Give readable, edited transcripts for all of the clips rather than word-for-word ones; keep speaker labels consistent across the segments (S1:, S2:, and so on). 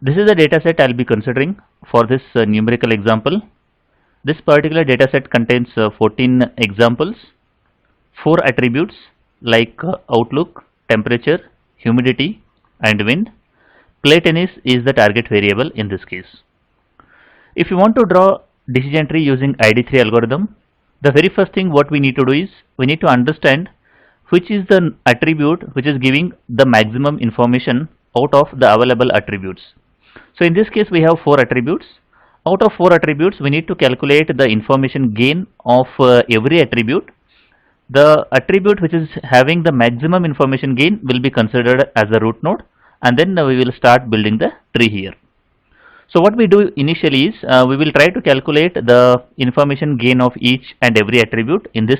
S1: This is the data set I'll be considering for this numerical example. This particular data set contains 14 examples, 4 attributes like outlook, temperature, humidity and wind. Play tennis is the target variable in this case. If you want to draw decision tree using ID3 algorithm, the very first thing what we need to do is we need to understand which is the attribute which is giving the maximum information out of the available attributes. So in this case we have 4 attributes. Out of 4 attributes we need to calculate the information gain of every attribute. The attribute which is having the maximum information gain will be considered as a root node, and then we will start building the tree here. So what we do initially is we will try to calculate the information gain of each and every attribute in this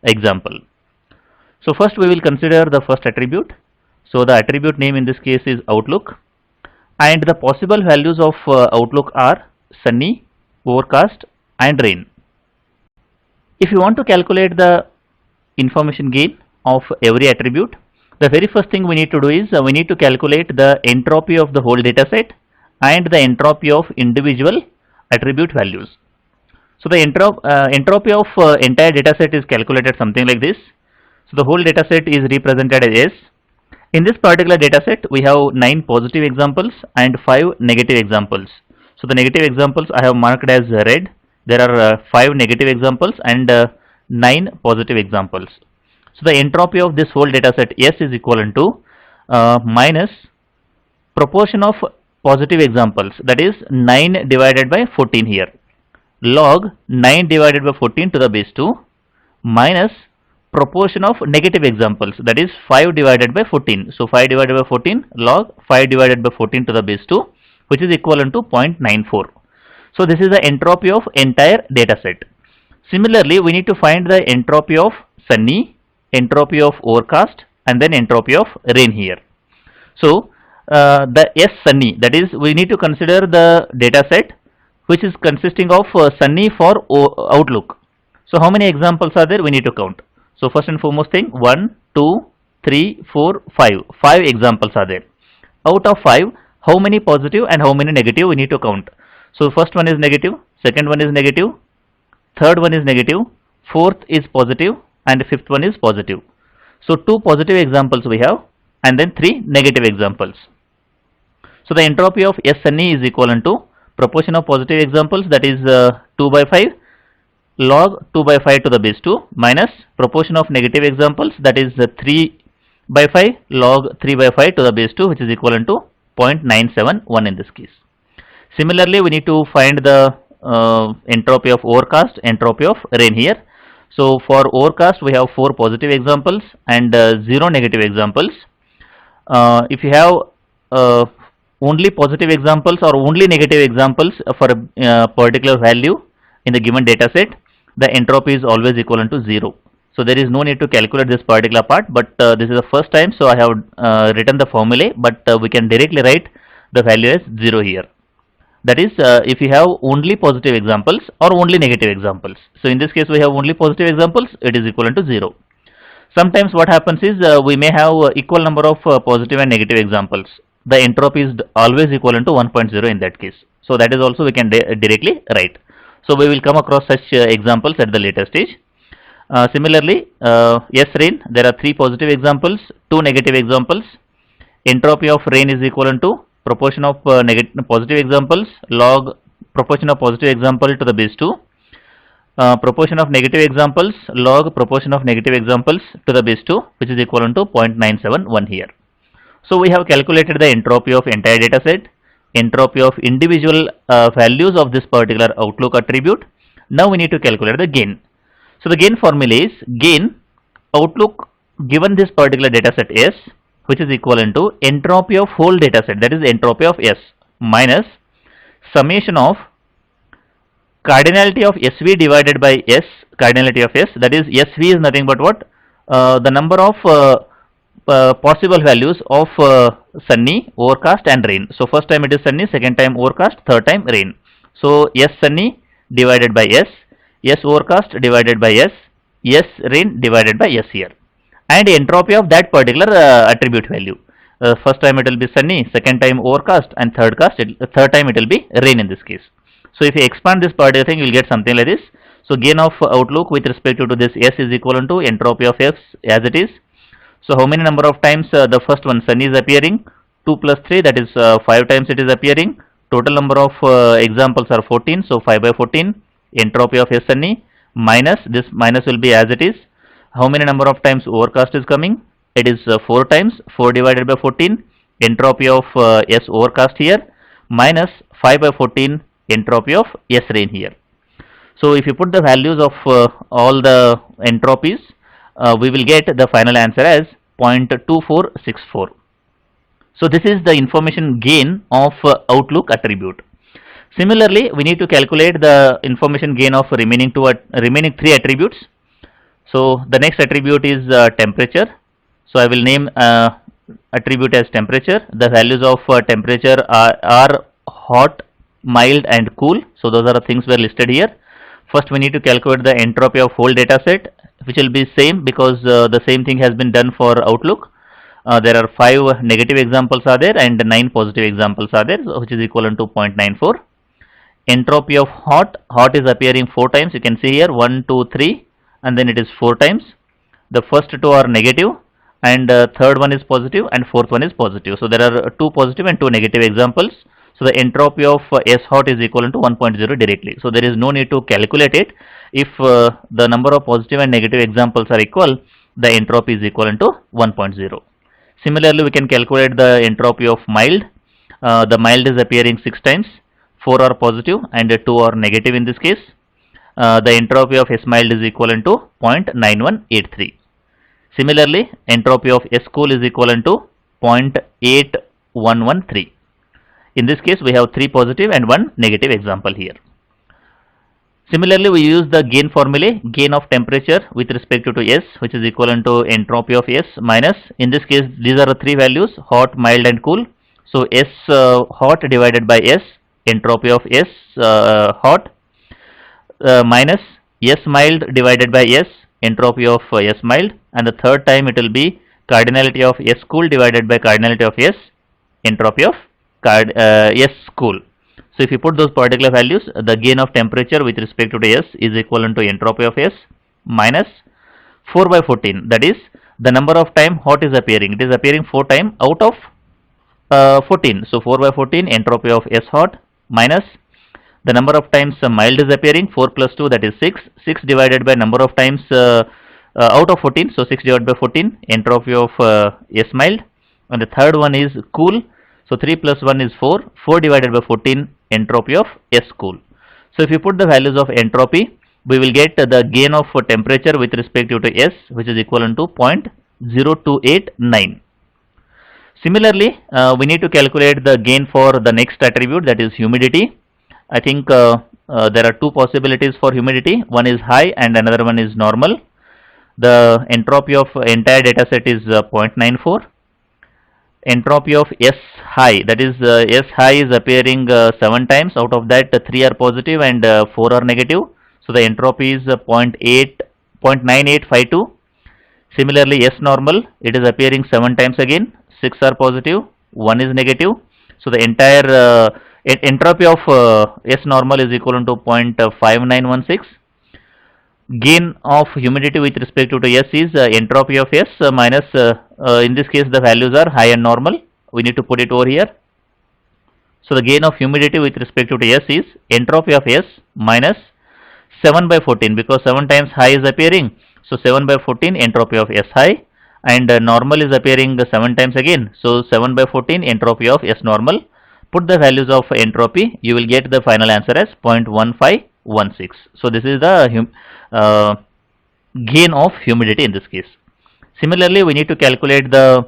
S1: example. So first we will consider the first attribute. So the attribute name in this case is outlook, and the possible values of outlook are sunny, overcast and rain. If you want to calculate the information gain of every attribute, the very first thing we need to do is we need to calculate the entropy of the whole data set and the entropy of individual attribute values. So the entropy of entire data set is calculated something like this. So the whole data set is represented as S. In this particular data set we have 9 positive examples and 5 negative examples. So the negative examples I have marked as red. There are 5 negative examples and 9 positive examples. So the entropy of this whole data set S is equivalent to minus proportion of positive examples, that is 9 divided by 14 here, log 9 divided by 14 to the base 2 minus proportion of negative examples, that is 5 divided by 14. So 5 divided by 14 log 5 divided by 14 to the base 2, which is equivalent to 0.94. So this is the entropy of entire data set. Similarly, we need to find the entropy of sunny, entropy of overcast and then entropy of rain here. So the S sunny, that is we need to consider the data set which is consisting of sunny for outlook. So how many examples are there? We need to count. So first and foremost thing, 1, 2, 3, 4, 5. 5 examples are there. Out of 5, how many positive and how many negative we need to count. So first one is negative, second one is negative, third one is negative, fourth is positive and fifth one is positive. So 2 positive examples we have and then 3 negative examples. So the entropy of S sunny is equivalent to proportion of positive examples, that is 2 by 5 log 2 by 5 to the base 2 minus proportion of negative examples, that is 3 by 5 log 3 by 5 to the base 2, which is equivalent to 0.971 in this case. Similarly, we need to find the entropy of overcast, entropy of rain here. So for overcast we have 4 positive examples and 0 negative examples. If you have only positive examples or only negative examples for a particular value in the given data set, the entropy is always equivalent to 0. So there is no need to calculate this particular part, but this is the first time, so I have written the formulae, but we can directly write the value as 0 here. That is if you have only positive examples or only negative examples. So in this case we have only positive examples, it is equivalent to 0. Sometimes what happens is we may have equal number of positive and negative examples. The entropy is always equivalent to 1.0 in that case. So that is also we can directly write. So we will come across such examples at the later stage. Similarly, S rain, there are 3 positive examples, 2 negative examples. Entropy of rain is equivalent to proportion of positive examples log proportion of positive example to the base 2, proportion of negative examples log proportion of negative examples to the base 2, which is equivalent to 0.971 here. So we have calculated the entropy of entire data set, entropy of individual values of this particular outlook attribute. Now we need to calculate the gain. So the gain formula is gain outlook given this particular data set S, which is equivalent to entropy of whole data set, that is entropy of S, minus summation of cardinality of SV divided by S, cardinality of S, that is SV is nothing but what? The number of possible values of sunny, overcast and rain. So first time it is sunny, second time overcast, third time rain. So S sunny divided by S, S overcast divided by S, S rain divided by S here, and entropy of that particular attribute value. First time it will be sunny, second time overcast, and third time it will be rain in this case. So if you expand this particular thing, you will get something like this. So gain of outlook with respect to this S is equivalent to entropy of F as it is. So how many number of times the first one sun is appearing? 2 plus 3, that is 5 times it is appearing. Total number of examples are 14, so 5 by 14 entropy of S sunny minus this minus will be as it is. How many number of times overcast is coming? It is 4 times, 4 divided by 14 entropy of S overcast here minus 5 by 14 entropy of S rain here. So if you put the values of all the entropies, we will get the final answer as 0.2464. So this is the information gain of outlook attribute. Similarly, we need to calculate the information gain of remaining 3 attributes. So the next attribute is temperature. So I will name attribute as temperature. The values of temperature are hot, mild, and cool. So those are the things were listed here. First we need to calculate the entropy of whole data set, which will be same because the same thing has been done for outlook. There are 5 negative examples are there and 9 positive examples are there, which is equivalent to 0.94. Entropy of hot is appearing 4 times. You can see here 1, 2, 3, and then it is 4 times. The first 2 are negative, and third one is positive, and fourth one is positive. So there are 2 positive and 2 negative examples. So the entropy of S hot is equivalent to 1.0 directly. So there is no need to calculate it. If the number of positive and negative examples are equal, the entropy is equivalent to 1.0. Similarly, we can calculate the entropy of mild. The mild is appearing 6 times. 4 are positive and 2 are negative in this case. The entropy of S mild is equivalent to 0.9183. Similarly, entropy of S cool is equivalent to 0.8113. In this case, we have 3 positive and 1 negative example here. Similarly, we use the gain formulae, gain of temperature with respect to S, which is equivalent to entropy of S minus, in this case, these are the 3 values, hot, mild, and cool. So S hot divided by S, entropy of S hot, minus S mild divided by S, entropy of S mild, and the third time it will be cardinality of S cool divided by cardinality of S, entropy of S cool. So if you put those particular values, the gain of temperature with respect to S is equivalent to entropy of S minus 4 by 14. That is the number of time hot is appearing. It is appearing 4 times out of 14. So 4 by 14 entropy of S hot minus the number of times mild is appearing, 4 plus 2, that is 6. 6 divided by number of times out of 14. So 6 divided by 14 entropy of S mild, and the third one is cool. So 3 plus 1 is 4. 4 divided by 14 entropy of S cool. So if you put the values of entropy, we will get the gain of temperature with respect to S, which is equivalent to 0.0289. Similarly, we need to calculate the gain for the next attribute, that is humidity. I think there are 2 possibilities for humidity. One is high and another one is normal. The entropy of entire data set is 0.94. Entropy of S high, that is S high is appearing 7 times. Out of that 3 are positive and 4 are negative. So the entropy is 0.9852. Similarly, S normal, it is appearing 7 times again. 6 are positive, 1 is negative. So the entire entropy of S normal is equivalent to 0.5916. Gain of humidity with respect to S is entropy of S minus, in this case the values are high and normal. We need to put it over here. So the gain of humidity with respect to S is entropy of S minus 7 by 14, because 7 times high is appearing. So 7 by 14 entropy of S high, and normal is appearing 7 times again. So 7 by 14 entropy of S normal. Put the values of entropy, you will get the final answer as 0.1516. So this is the gain of humidity in this case. Similarly, we need to calculate the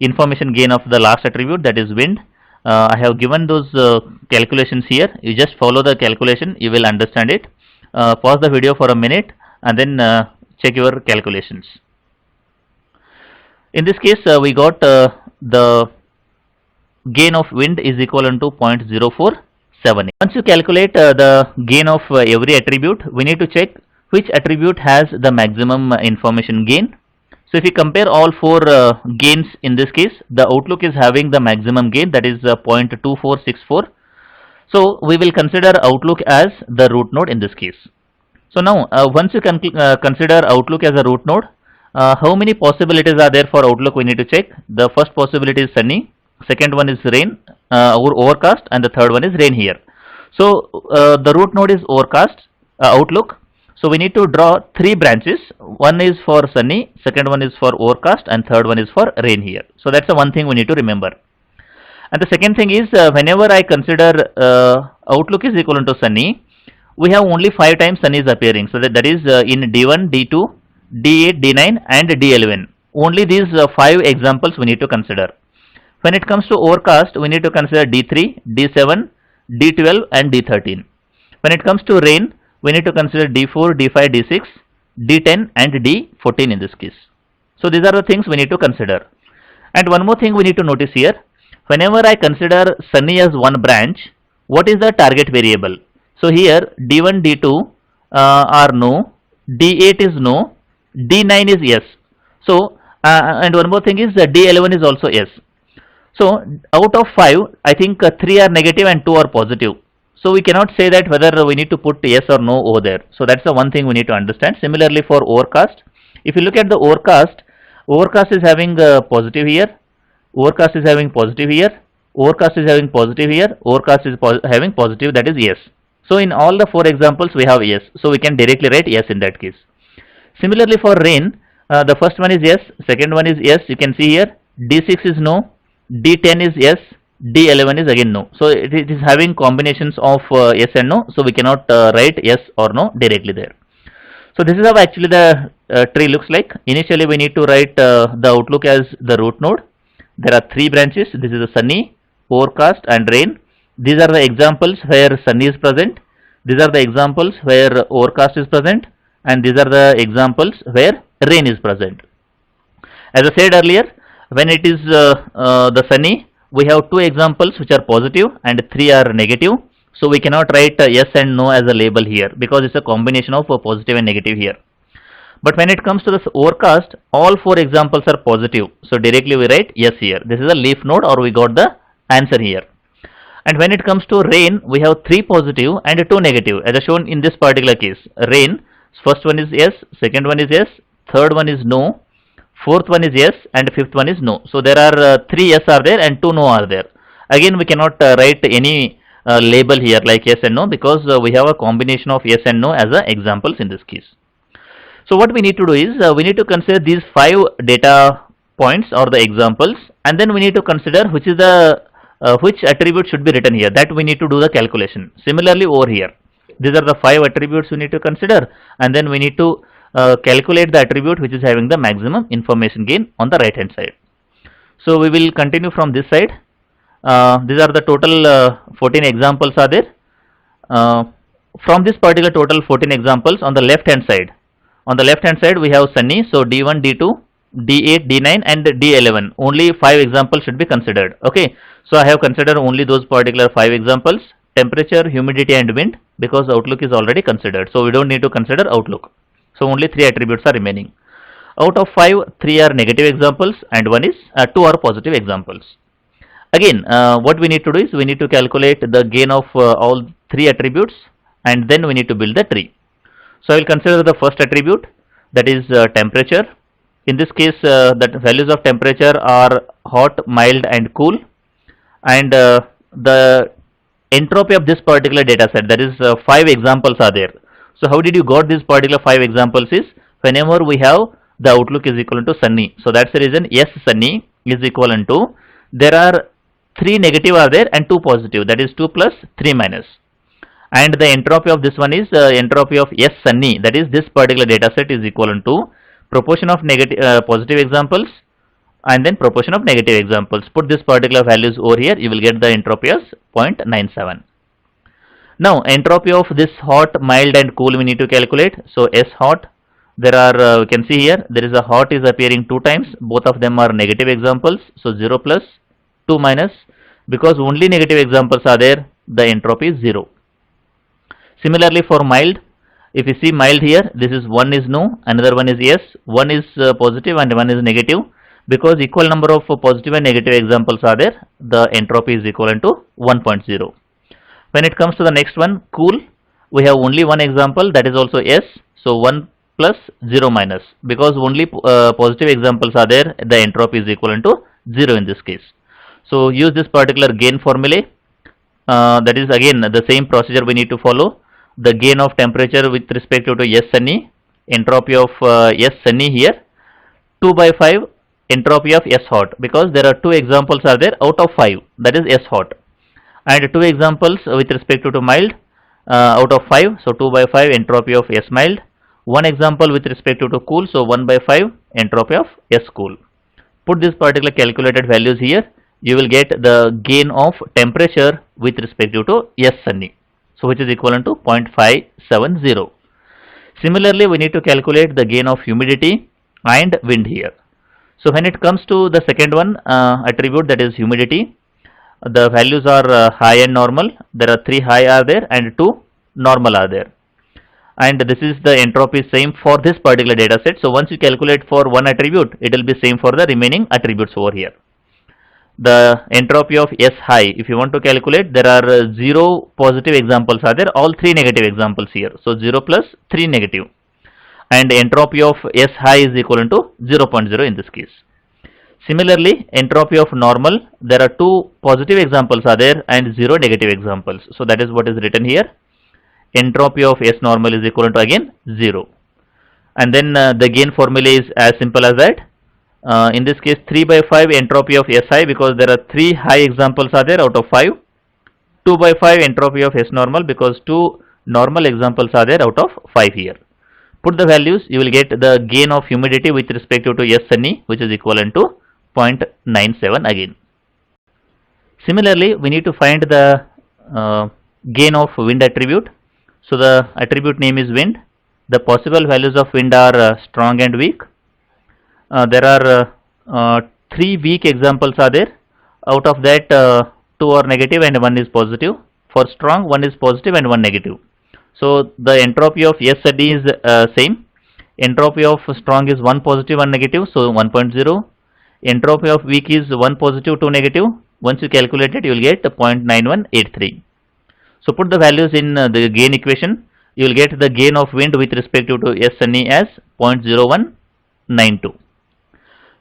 S1: information gain of the last attribute, that is wind. I have given those calculations here. You just follow the calculation, you will understand it. Pause the video for a minute and then check your calculations. In this case, we got the gain of wind is equivalent to 0.047. Once you calculate the gain of every attribute, we need to check which attribute has the maximum information gain. So if you compare all four gains in this case, the Outlook is having the maximum gain, that is 0.2464. So we will consider Outlook as the root node in this case. So now once you consider Outlook as a root node, how many possibilities are there for Outlook we need to check. The first possibility is sunny, second one is rain or overcast, and the third one is rain here. So the root node is overcast, Outlook. So we need to draw three branches. One is for sunny, second one is for overcast, and third one is for rain here. So that's the one thing we need to remember. And the second thing is whenever I consider Outlook is equal to sunny, we have only 5 times sun is appearing. So that is in D1, D2, D8, D9 and D11. Only these 5 examples we need to consider. When it comes to overcast, we need to consider D3, D7, D12 and D13. When it comes to rain, we need to consider D4, D5, D6, D10 and D14 in this case. So these are the things we need to consider. And one more thing we need to notice here. Whenever I consider sunny as one branch, what is the target variable? So here D1, D2 are no, D8 is no, D9 is yes. So and one more thing is D11 is also yes. So out of 5, I think 3 are negative and 2 are positive. So we cannot say that whether we need to put yes or no over there. So that's the one thing we need to understand. Similarly for overcast, if you look at the overcast, overcast is having positive here, overcast is having positive here, overcast is having positive here, overcast is having positive, that is yes. So in all the 4 examples we have yes. So we can directly write yes in that case. Similarly for rain, the first one is yes, second one is yes, you can see here, D6 is no, D10 is yes, D11 is again no. So it is having combinations of yes and no, so we cannot write yes or no directly there. So this is how actually the tree looks like. Initially we need to write the Outlook as the root node. There are 3 branches. This is the sunny, overcast and rain. These are the examples where sunny is present. These are the examples where overcast is present, and these are the examples where rain is present. As I said earlier, when it is the sunny, we have 2 examples which are positive and 3 are negative. So we cannot write yes and no as a label here because it's a combination of positive and negative here. But when it comes to this overcast, all 4 examples are positive. So directly we write yes here. This is a leaf node, or we got the answer here. And when it comes to rain, we have 3 positive and 2 negative as shown in this particular case. Rain, first one is yes, second one is yes, third one is no, fourth one is yes, and fifth one is no. So there are 3 yes are there and 2 no are there. Again we cannot write any label here like yes and no because we have a combination of yes and no as examples in this case. So what we need to do is we need to consider these 5 data points or the examples, and then we need to consider which is the which attribute should be written here. That we need to do the calculation. Similarly over here, these are the 5 attributes we need to consider, and then we need to calculate the attribute which is having the maximum information gain on the right hand side. So we will continue from this side. These are the total 14 examples are there. From this particular total 14 examples, on the left hand side, we have sunny. So D1, D2, D8, D9 and D11. Only 5 examples should be considered. Okay. So I have considered only those particular 5 examples: temperature, humidity and wind, because Outlook is already considered. So we don't need to consider Outlook. So only 3 attributes are remaining. Out of 5, 3 are negative examples and 2 are positive examples. Again, what we need to do is we need to calculate the gain of all 3 attributes, and then we need to build the tree. So I will consider the first attribute, that is temperature. In this case, the values of temperature are hot, mild and cool, and the entropy of this particular data set, that is 5 examples are there. So how did you got these particular 5 examples is whenever we have the Outlook is equivalent to sunny. So that's the reason yes sunny is equivalent to, there are 3 negative are there and 2 positive, that is 2 plus 3 minus. And the entropy of this one is entropy of yes sunny, that is this particular data set is equivalent to proportion of negative positive examples and then proportion of negative examples. Put this particular values over here, you will get the entropy as 0.97. Now entropy of this hot, mild and cool we need to calculate. So S hot, there are you can see here there is a hot is appearing 2 times, both of them are negative examples. So 0 plus 2 minus, because only negative examples are there, the entropy is 0. Similarly for mild, If you see mild here, this is one is no, another one is yes, one is positive and one is negative. Because equal number of positive and negative examples are there, the entropy is equivalent to 1.0. When it comes to the next one, cool, we have only one example, that is also yes. So 1 plus 0 minus, because only positive examples are there, the entropy is equivalent to 0 in this case. So use this particular gain formulae. That is again the same procedure we need to follow. The gain of temperature with respect to S Sunny, entropy of S Sunny here, 2 by 5 entropy of S hot, because there are 2 examples are there out of 5, that is S hot, and 2 examples with respect to mild out of 5, so 2 by 5 entropy of S mild, 1 example with respect to cool, so 1 by 5 entropy of S cool. Put this particular calculated values here, you will get the gain of temperature with respect to S Sunny, so which is equivalent to 0.570. Similarly, we need to calculate the gain of humidity and wind here. So when it comes to the second one attribute, that is humidity, the values are high and normal. There are 3 high are there and 2 normal are there. And this is the entropy same for this particular data set. So once you calculate for one attribute, it will be same for the remaining attributes over here. The entropy of S high, if you want to calculate, there are 0 positive examples are there, all 3 negative examples here. So 0 plus 3 negative. And entropy of S high is equivalent to 0.0 in this case. Similarly, entropy of normal, there are 2 positive examples are there and 0 negative examples. So that is what is written here. Entropy of S normal is equivalent to again 0. And then the gain formula is as simple as that. In this case 3 by 5 entropy of S high, because there are 3 high examples are there out of 5. 2 by 5 entropy of S normal, because 2 normal examples are there out of 5 here. Put the values, you will get the gain of humidity with respect to S Sunny, which is equivalent to 0.97 again. Similarly, we need to find the gain of wind attribute. So the attribute name is wind. The possible values of wind are strong and weak. There are 3 weak examples are there. Out of that 2 are negative and 1 is positive. For strong, 1 is positive and 1 negative. So the entropy of S Sunny is same. Entropy of strong is 1 positive 1 negative, so 1.0. Entropy of weak is 1 positive 2 negative. Once you calculate it, you will get 0.9183. So put the values in the gain equation. You will get the gain of wind with respect to S Sunny as 0.0192.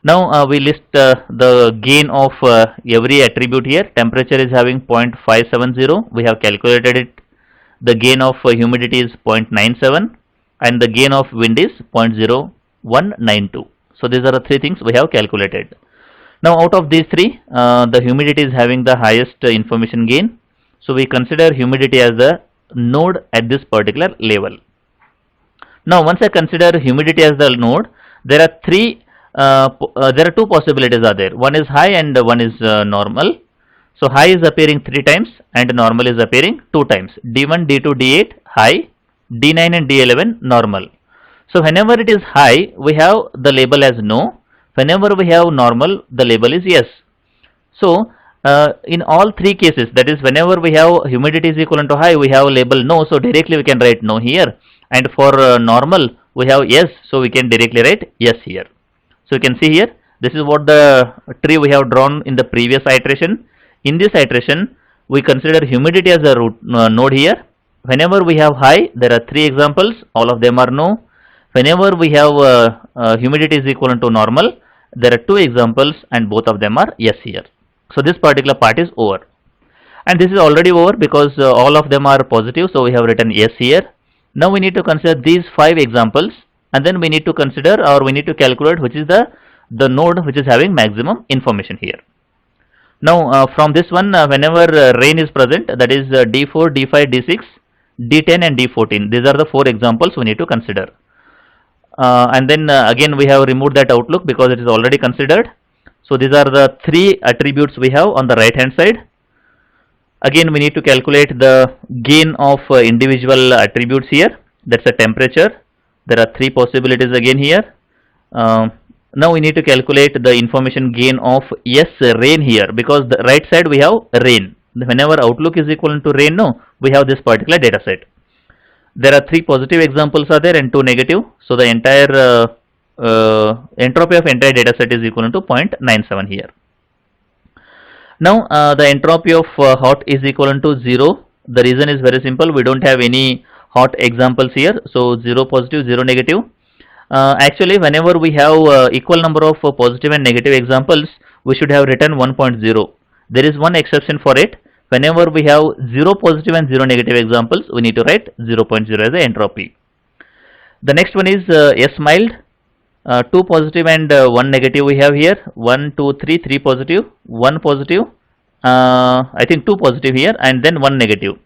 S1: Now we list the gain of every attribute here. Temperature is having 0.570. We have calculated it. The gain of humidity is 0.97 and the gain of wind is 0.0192. So these are the 3 things we have calculated. Now out of these 3, the humidity is having the highest information gain. So we consider humidity as the node at this particular level. Now once I consider humidity as the node, there are 2 possibilities are there. One is high and one is normal. So high is appearing 3 times and normal is appearing 2 times. D1, D2, D8 high, D9 and D11 normal. So whenever it is high, we have the label as no. Whenever we have normal, the label is yes. So in all 3 cases, that is whenever we have humidity is equivalent to high, we have label no. So directly we can write no here. And for normal, we have yes. So we can directly write yes here. So you can see here, this is what the tree we have drawn in the previous iteration. In this iteration, we consider humidity as a node here. Whenever we have high, there are 3 examples, all of them are no. Whenever we have humidity is equivalent to normal, there are 2 examples and both of them are yes here. So this particular part is over. And this is already over because all of them are positive, so we have written yes here. Now we need to consider these 5 examples and then we need to consider or we need to calculate which is the node which is having maximum information here. Now from this one, whenever rain is present, that is D4, D5, D6, D10 and D14. These are the 4 examples we need to consider. And then again we have removed that outlook because it is already considered. So these are the 3 attributes we have on the right hand side. Again we need to calculate the gain of individual attributes here. That's the temperature. There are 3 possibilities again here. Now we need to calculate the information gain of yes rain here, because the right side we have rain. Whenever outlook is equivalent to rain, no, we have this particular data set. There are 3 positive examples are there and 2 negative. So the entire entropy of entire data set is equal to 0.97 here. Now the entropy of hot is equal to 0. The reason is very simple. We don't have any hot examples here. So 0 positive, 0 negative. Actually, whenever we have equal number of positive and negative examples, we should have written 1.0. There is one exception for it. Whenever we have 0 positive and 0 negative examples, we need to write 0.0 as the entropy. The next one is S mild. 2 positive and 1 negative we have here. 1, 2, 3, 3 positive, 1 positive, I think 2 positive here, and then 1 negative.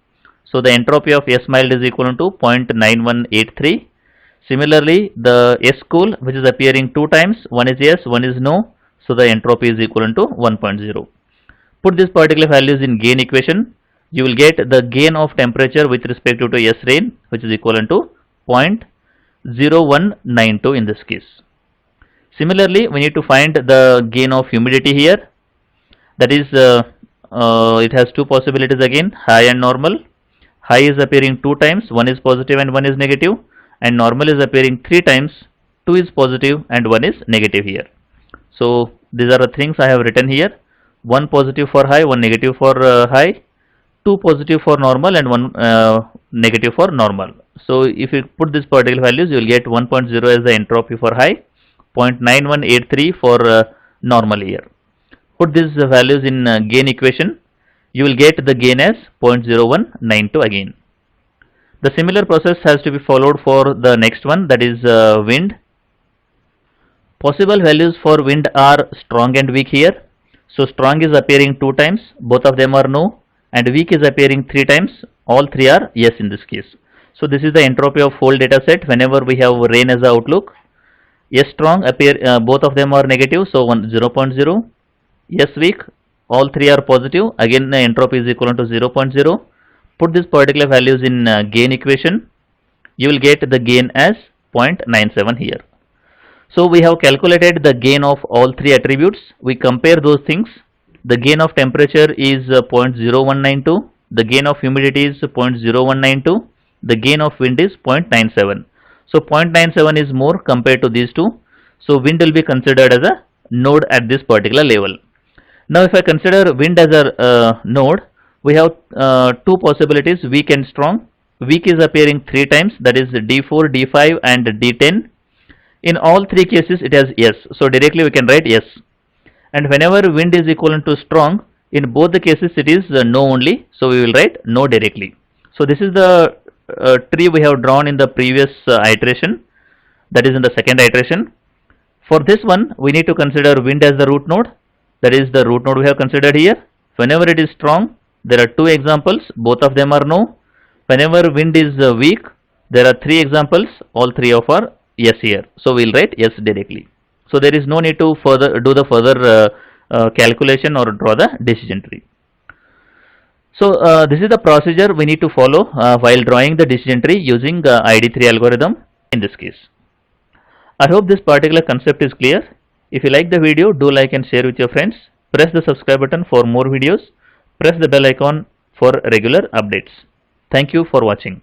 S1: So the entropy of S mild is equal to 0.9183. Similarly, the S cool, which is appearing 2 times, one is yes, one is no, so the entropy is equal to 1.0. Put this particular values in gain equation, you will get the gain of temperature with respect to S rain, which is equal to 0.0192 in this case. Similarly, we need to find the gain of humidity here. That is, it has 2 possibilities again, high and normal. High is appearing 2 times, one is positive and one is negative, and normal is appearing 3 times, 2 is positive and 1 is negative here. So these are the things I have written here. 1 positive for high, 1 negative for high, 2 positive for normal and 1 negative for normal. So if you put this particular values, you will get 1.0 as the entropy for high, 0.9183 for normal here. Put these values in gain equation, you will get the gain as 0.0192 again. The similar process has to be followed for the next one, that is wind. Possible values for wind are strong and weak here. So strong is appearing 2 times, both of them are no, and weak is appearing 3 times, all 3 are yes in this case. So this is the entropy of whole data set whenever we have rain as the outlook. Yes strong appear, both of them are negative, so 0.0. Yes weak, all 3 are positive, again the entropy is equal to 0.0. Put this particular values in gain equation, you will get the gain as 0.97 here. So we have calculated the gain of all 3 attributes. We compare those things. The gain of temperature is 0.0192, the gain of humidity is 0.0192, the gain of wind is 0.97. So 0.97 is more compared to these two. So wind will be considered as a node at this particular level. Now if I consider wind as a node, we have 2 possibilities, weak and strong. Weak is appearing 3 times, that is D4, D5 and D10. In all 3 cases it has yes, so directly we can write yes. And whenever wind is equivalent to strong, in both the cases it is no only, so we will write no directly. So this is the tree we have drawn in the previous iteration, that is in the second iteration. For this one we need to consider wind as the root node, that is the root node we have considered here. Whenever it is strong, there are 2 examples, both of them are no. Whenever wind is weak, there are 3 examples, all 3 of are yes here, so we will write yes directly. So there is no need to further do the further calculation or draw the decision tree. So this is the procedure we need to follow while drawing the decision tree using ID3 algorithm in this case. I hope this particular concept is clear. If you like the video, do like and share with your friends. Press the subscribe button for more videos. Press the bell icon for regular updates. Thank you for watching.